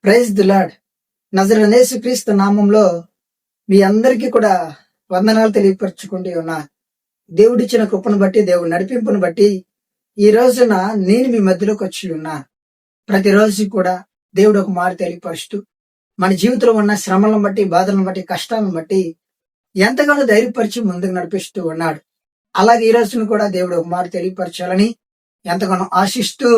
Praise the lord. నజరేయుడైన యేసుక్రీస్తు నామంలో మీ అందరికీ కూడా వందనాలు తెలియపరచుకుంటూ ఉన్నా. దేవుడిచ్చిన కృపను బట్టి, దేవుడి నడిపింపును బట్టి ఈ రోజున నేను మీ మధ్యలోకి వచ్చి ఉన్నా. ప్రతిరోజు కూడా దేవుడు ఒక మాట తెలియపరుస్తూ మన జీవితంలో ఉన్న శ్రమలను బట్టి, బాధలను బట్టి, కష్టాలను బట్టి ఎంతగానో ధైర్యపరిచి ముందుకు నడిపిస్తూ ఉన్నాడు. అలాగే ఈ రోజున కూడా దేవుడు ఒక మాట తెలియపరచాలని ఎంతగానో ఆశిస్తూ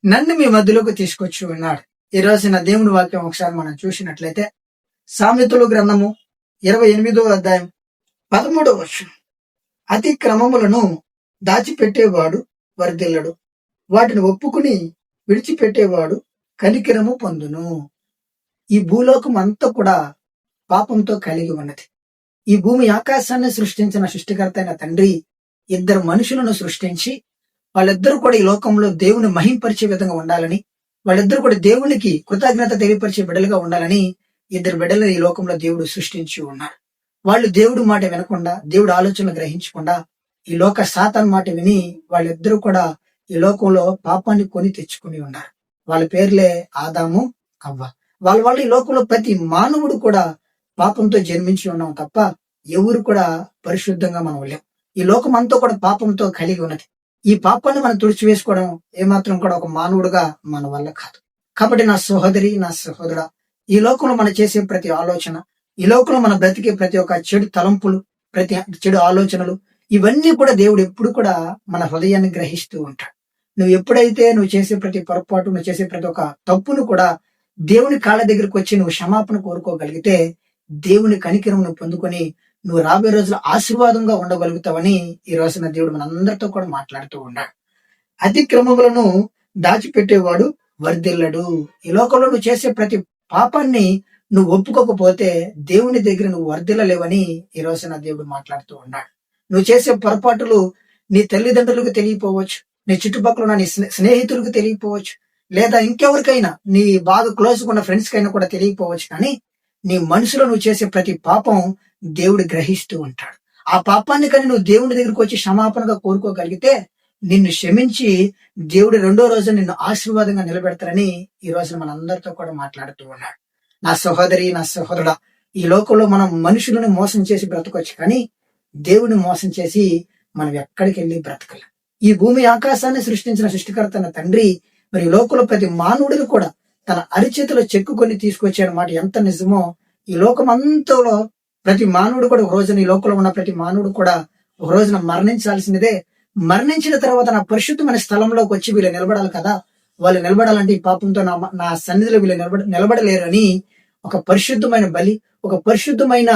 నన్ను మీ మధ్యలోకి తీసుకొచ్చి ఉన్నాడు. ఈ రోజున దేవుని వాక్యం ఒకసారి మనం చూసినట్లయితే సామెతలు గ్రంథము 28వ అధ్యాయం 13వ వచనం. అతి క్రమములను దాచిపెట్టేవాడు వర్ధిల్లడు, వాటిని ఒప్పుకుని విడిచిపెట్టేవాడు కనికరము పొందును. ఈ భూలోకం అంతా కూడా పాపంతో కలిగి ఉన్నది. ఈ భూమి ఆకాశాన్ని సృష్టించిన సృష్టికర్త అయిన తండ్రి ఇద్దరు మనుషులను సృష్టించి వాళ్ళిద్దరూ కూడా ఈ లోకంలో దేవుని మహింపరిచే విధంగా ఉండాలని, వాళ్ళిద్దరూ కూడా దేవునికి కృతజ్ఞత తెలియపరిచే బిడ్డలుగా ఉండాలని ఇద్దరు బిడ్డలను ఈ లోకంలో దేవుడు సృష్టించి ఉన్నారు. వాళ్ళు దేవుడు మాట వినకుండా, దేవుడు ఆలోచనలు గ్రహించకుండా ఈ లోక సాతాను మాట విని వాళ్ళిద్దరూ కూడా ఈ లోకంలో పాపాన్ని కొని తెచ్చుకుని ఉన్నారు. వాళ్ళ పేర్లే ఆదాము, అవ్వ. వాళ్ళ ఈ లోకంలో ప్రతి మానవుడు కూడా పాపంతో జన్మించి ఉన్నాం తప్ప ఎవరు కూడా పరిశుద్ధంగా మనం లేం. ఈ లోకం అంతా కూడా పాపంతో కలిగి ఉన్నది. ఈ పాపాన్ని మనం తుడిచివేసుకోవడం ఏమాత్రం కూడా ఒక మానవుడుగా మన వల్ల కాదు. కాబట్టి నా సహోదరి, నా సహోదరా, ఈ లోకంలో మనం చేసే ప్రతి ఆలోచన, ఈ లోకంలో మనం బ్రతికే ప్రతి ఒక్క చెడు తలంపులు, ప్రతి చెడు ఆలోచనలు, ఇవన్నీ కూడా దేవుడు ఎప్పుడు కూడా మన హృదయాన్ని గ్రహిస్తూ ఉంటాడు. నువ్వు ఎప్పుడైతే నువ్వు చేసే ప్రతి పొరపాటు, నువ్వు చేసే ప్రతి ఒక్క తప్పును కూడా దేవుని కాళ్ళ దగ్గరికి వచ్చి నువ్వు క్షమాపణ కోరుకోగలిగితే దేవుని కనికరమును పొందుకొని నువ్వు రాబోయే రోజులు ఆశీర్వాదంగా ఉండగలుగుతావని ఈ రోజున దేవుడు మనందరితో కూడా మాట్లాడుతూ ఉన్నాడు. అతిక్రమములను దాచిపెట్టేవాడు వర్ధిల్లడు. ఈ లోకంలో నువ్వు చేసే ప్రతి పాపాన్ని నువ్వు ఒప్పుకోకపోతే దేవుని దగ్గర నువ్వు వర్ధిల్లలేవని ఈ రోజున దేవుడు మాట్లాడుతూ ఉన్నాడు. నువ్వు చేసే పొరపాటులు నీ తల్లిదండ్రులకు తెలియపోవచ్చు, నీ చుట్టుపక్కల ఉన్న నీ స్నేహితులకు తెలియపోవచ్చు, లేదా ఇంకెవరికైనా నీ బాగా క్లోజ్ ఉన్న ఫ్రెండ్స్ కైనా కూడా తెలియకపోవచ్చు. కానీ నీ మనసులో నువ్వు చేసే ప్రతి పాపం దేవుడు గ్రహిస్తూ ఉంటాడు. ఆ పాపాన్ని కానీ నువ్వు దేవుడి దగ్గరికి వచ్చి క్షమాపణగా కోరుకోగలిగితే నిన్ను క్షమించి దేవుడు రెండో రోజు నిన్ను ఆశీర్వాదంగా నిలబెడతారని ఈ రోజున మనందరితో కూడా మాట్లాడుతూ ఉన్నాడు. నా సహోదరి, నా సహోదరుడా, ఈ లోకంలో మనం మనుషులను మోసం చేసి బ్రతకొచ్చు, కానీ దేవుని మోసం చేసి మనం ఎక్కడికి వెళ్ళి బ్రతకలేం. ఈ భూమి ఆకాశాన్ని సృష్టించిన సృష్టికర్త అన్న తండ్రి మరి ఈ లోకంలో ప్రతి మానవుడిని కూడా తన అరిచేతిలో చెక్కుకొని తీసుకొచ్చే మాట ఎంత నిజమో, ఈ లోకం అంతలో ప్రతి మానవుడు కూడా ఒక రోజున, ఈ లోకంలో ఉన్న ప్రతి మానవుడు కూడా ఒక రోజున మరణించాల్సినదే. మరణించిన తర్వాత నా పరిశుద్ధమైన స్థలంలోకి వచ్చి వీళ్ళు నిలబడాలి కదా, వాళ్ళు నిలబడాలంటే ఈ పాపంతో నా సన్నిధిలో వీళ్ళు నిలబడలేరు అని ఒక పరిశుద్ధమైన బలి, ఒక పరిశుద్ధమైన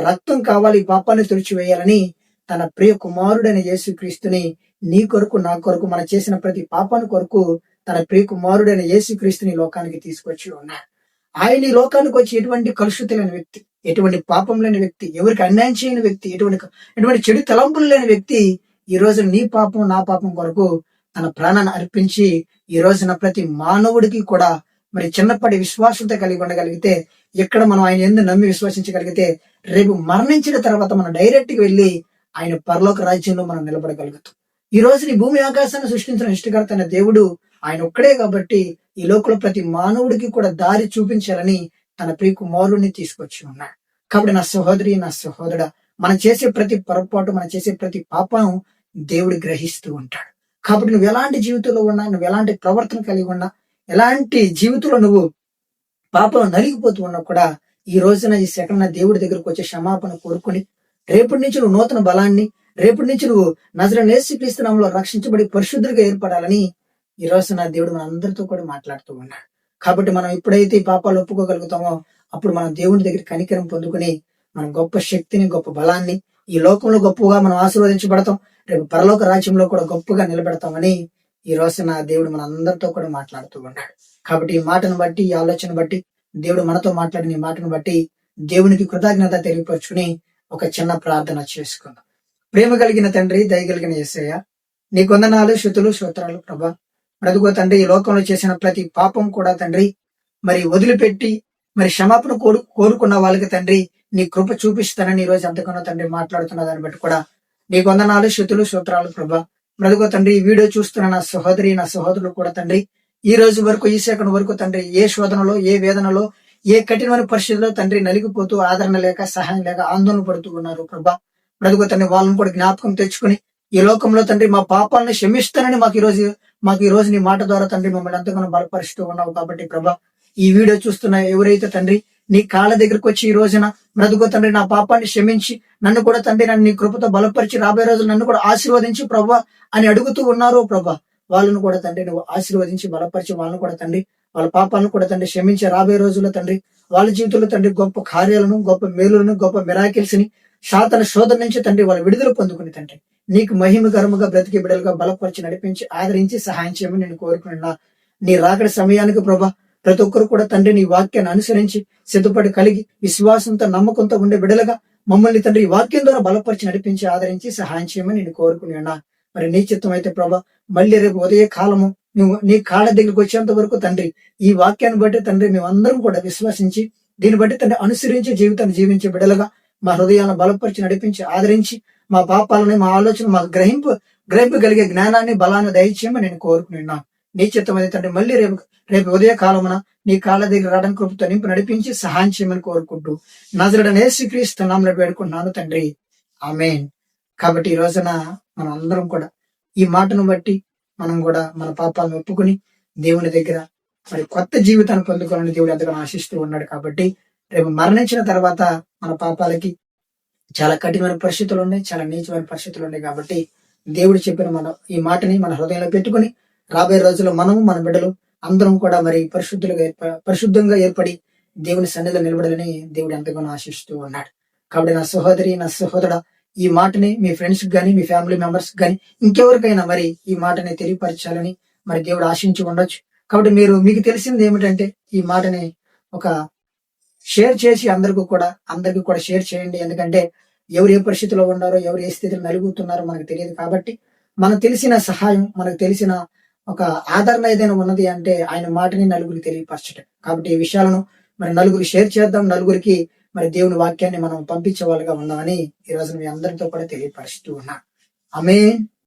రక్తం కావాలి, ఈ పాపాన్ని తుడిచివేయాలని తన ప్రియ కుమారుడైన యేసుక్రీస్తుని నీ కొరకు, నా కొరకు, మనం చేసిన ప్రతి పాపాన్ని కొరకు తన ప్రియ కుమారుడైన యేసుక్రీస్తుని లోకానికి తీసుకొచ్చి ఉన్నాడు. ఆయన ఈ లోకానికి వచ్చి ఎటువంటి కలుషిత లేని వ్యక్తి, ఎటువంటి పాపం లేని వ్యక్తి, ఎవరికి అన్యాయం చేయని వ్యక్తి, ఎటువంటి చెడు తలంపులు లేని వ్యక్తి ఈ రోజు నీ పాపం, నా పాపం కొరకు తన ప్రాణాన్ని అర్పించి ఈ రోజున ప్రతి మానవుడికి కూడా మరి చిన్నప్పటి విశ్వాసంతో కలిగి ఉండగలిగితే, ఎక్కడ మనం ఆయన యందు నమ్మి విశ్వసించగలిగితే రేపు మరణించిన తర్వాత మనం డైరెక్ట్ గా వెళ్ళి ఆయన పరలోక రాజ్యంలో మనం నిలబడగలుగుతాం. ఈ రోజు నీ భూమి ఆకాశాన్ని సృష్టించిన సృష్టికర్త అయిన దేవుడు ఆయన ఒక్కడే కాబట్టి ఈ లోకంలో ప్రతి మానవుడికి కూడా దారి చూపించాలని తన ప్రియ కుమారుడిని తీసుకొచ్చి ఉన్నాడు. కాబట్టి నా సహోదరి, నా సహోదరుడా, మనం చేసే ప్రతి పొరపాటు, మనం చేసే ప్రతి పాపం దేవుడు గ్రహిస్తూ ఉంటాడు. కాబట్టి నువ్వు ఎలాంటి జీవితంలో ఉన్నా, నువ్వు ఎలాంటి ప్రవర్తన కలిగి ఉన్నా, ఎలాంటి జీవితంలో నువ్వు పాపం నలిగిపోతూ ఉన్నా కూడా ఈ రోజున, ఈ సెకండ్ దేవుడి దగ్గరకు వచ్చే క్షమాపణ కోరుకుని రేపటి నుంచి నువ్వు నూతన బలాన్ని, రేపటి నుంచి నువ్వు నజరేయుడైన యేసుక్రీస్తు నామములో రక్షించబడి పరిశుద్ధులుగా ఏర్పడాలని ఈ రోజున దేవుడు మన అందరితో కూడా మాట్లాడుతూ ఉన్నాడు. కాబట్టి మనం ఎప్పుడైతే ఈ పాపాలు ఒప్పుకోగలుగుతామో అప్పుడు మనం దేవుని దగ్గర కనికరం పొందుకుని మనం గొప్ప శక్తిని, గొప్ప బలాన్ని, ఈ లోకంలో గొప్పగా మనం ఆశీర్వదించబడతాం, రేపు పరలోక రాజ్యంలో కూడా గొప్పగా నిలబెడతామని ఈ రోజున దేవుడు మన అందరితో కూడా మాట్లాడుతూ ఉన్నాడు. కాబట్టి ఈ మాటను బట్టి, ఈ ఆలోచన బట్టి, దేవుడు మనతో మాట్లాడిన ఈ మాటను బట్టి దేవునికి కృతజ్ఞత తెలియపరుచుకుని ఒక చిన్న ప్రార్థన చేసుకుందాం. ప్రేమ కలిగిన తండ్రి, దయ కలిగిన యేసయ్య, నీ వందనాలు, స్తుతులు, స్తోత్రాలు ప్రభా. బ్రతుకో తండ్రి, ఈ లోకంలో చేసిన ప్రతి పాపం కూడా తండ్రి మరి వదిలిపెట్టి మరి క్షమాపణ కోరుకున్న వాళ్ళకి తండ్రి నీ కృప చూపిస్తానని ఈ రోజు ఎంతకన్నా తండ్రి మాట్లాడుతున్న దాన్ని బట్టి కూడా నీ వందనాలు, స్తుతులు, స్తోత్రాలు ప్రభా. బ్రతుకో తండ్రి, ఈ వీడియో చూస్తున్న నా సహోదరి, నా సహోదరులు కూడా తండ్రి ఈ రోజు వరకు, ఈ సెకండ్ వరకు తండ్రి ఏ శోధనలో, ఏ వేదనలో, ఏ కఠినమైన పరిస్థితుల్లో తండ్రి నలిగిపోతూ ఆదరణ లేక, సహాయం లేక ఆందోళన పడుతూ ఉన్నారు ప్రభా. బ్రతుకు తండ్రి వాళ్ళని కూడా జ్ఞాపకం తెచ్చుకుని ఈ లోకంలో తండ్రి మా పాపాలను క్షమిస్తానని మాకు ఈ రోజు నీ మాట ద్వారా తండ్రి మమ్మల్ని ఎంతగానో బలపరుస్తూ ఉన్నావు కాబట్టి ప్రభా, ఈ వీడియో చూస్తున్న ఎవరైతే తండ్రి నీ కాళ్ళ దగ్గరకు వచ్చి ఈ రోజున బ్రతుకు తండ్రి నా పాపాన్ని క్షమించి నన్ను కూడా తండ్రి నన్ను నీ కృపతో బలపరిచి రాబోయే రోజులు నన్ను కూడా ఆశీర్వదించి ప్రభా అని అడుగుతూ ఉన్నారు ప్రభా. వాళ్ళను కూడా తండ్రి నువ్వు ఆశీర్వదించి బలపరిచి వాళ్ళను కూడా తండ్రి వాళ్ళ పాపాలను కూడా తండ్రి క్షమించి రాబోయే రోజుల్లో తండ్రి వాళ్ళ జీవితంలో తండ్రి గొప్ప కార్యాలను, గొప్ప మేలులను, గొప్ప మిరాకిల్స్ ని సాతాన శోధన నుంచి తండ్రి వాళ్ళ విడుదల పొందుకుని తండ్రి నీకు మహిమకరముగా బ్రతికి బిడలుగా బలపరిచి నడిపించి ఆదరించి సహాయం చేయమని నేను కోరుకున్నా. నీ రాకడ సమయానికి ప్రభా ప్రతి ఒక్కరు కూడా తండ్రి నీ వాక్యాన్ని అనుసరించి సిద్ధపడి కలిగి విశ్వాసంతో నమ్మకంతో ఉండే బిడలుగా మమ్మల్ని తండ్రి ఈ వాక్యం ద్వారా బలపరిచి నడిపించి ఆదరించి సహాయం చేయమని నేను కోరుకుని ఉన్నా. మరి నీ చిత్తం అయితే ప్రభా మళ్ళీ రేపు ఉదయ కాలము నువ్వు నీ కాళ్ళ దగ్గరికి వచ్చేంత వరకు తండ్రి ఈ వాక్యాన్ని బట్టి తండ్రి మేమందరం కూడా విశ్వసించి దీన్ని బట్టి తండ్రి అనుసరించి జీవితాన్ని జీవించే బిడలుగా మా హృదయాలను బలపరిచి నడిపించి ఆదరించి మా పాపాలని, మా ఆలోచన మాకు గ్రహింపగలిగే జ్ఞానాన్ని, బలాన్ని దయచేయమని నేను కోరుకున్నా. నీ చిత్తం అయితే తండ్రి మళ్ళీ రేపు ఉదయ కాలమున నీ కాళ్ళ దగ్గర రావడానికి కృపతో నింపు నడిపించి సహాయం చేయమని కోరుకుంటూ నజరుడైన యేసుక్రీస్తు నామములో వేడుకుంటున్నాను తండ్రి, ఆమేన్. కాబట్టి ఈ రోజున మనం అందరం కూడా ఈ మాటను బట్టి మనం కూడా మన పాపాలను ఒప్పుకుని దేవుని దగ్గర మరి కొత్త జీవితాన్ని పొందుకోవాలని దేవుడు ఎంతగానో ఆశిస్తూ ఉన్నాడు. కాబట్టి రేపు మరణించిన తర్వాత మన పాపాలకి చాలా కఠినమైన పరిస్థితులు ఉన్నాయి, చాలా నీచమైన పరిస్థితులు ఉన్నాయి. కాబట్టి దేవుడు చెప్పిన ఈ మాటని మన హృదయంలో పెట్టుకుని రాబోయే రోజుల్లో మనము, మన బిడ్డలు అందరం కూడా మరి పరిశుద్ధంగా ఏర్పడి దేవుని సన్నిధిలో నిలబడాలని దేవుడు ఎంతగానో ఆశిస్తూ ఉన్నాడు. కాబట్టి నా సహోదరి, నా సహోదరుడా, ఈ మాటని మీ ఫ్రెండ్స్ గాని, మీ ఫ్యామిలీ మెంబర్స్ గాని, ఇంకెవరికైనా మరి ఈ మాటని తెలియపరచాలని మరి దేవుడు ఆశించి ఉండొచ్చు. కాబట్టి మీకు తెలిసింది ఏమిటంటే ఈ మాటని ఒక షేర్ చేసి అందరికీ కూడా షేర్ చేయండి. ఎందుకంటే ఎవరు ఏ పరిస్థితిలో ఉన్నారో, ఎవరు ఏ స్థితిలో నలుగుతున్నారో మనకు తెలియదు. కాబట్టి మనకు తెలిసిన సహాయం, మనకు తెలిసిన ఒక ఆదరణ ఏదైనా ఉన్నది అంటే ఆయన మాటని నలుగురికి తెలియపరచడం. కాబట్టి ఈ విషయాలను మరి నలుగురు షేర్ చేద్దాం, నలుగురికి మరి దేవుని వాక్యాన్ని మనం పంపించే వాళ్ళుగా ఉన్నామని ఈ రోజు మీ అందరితో కూడా తెలియపరుస్తూ ఉన్నా. ఆమేన్.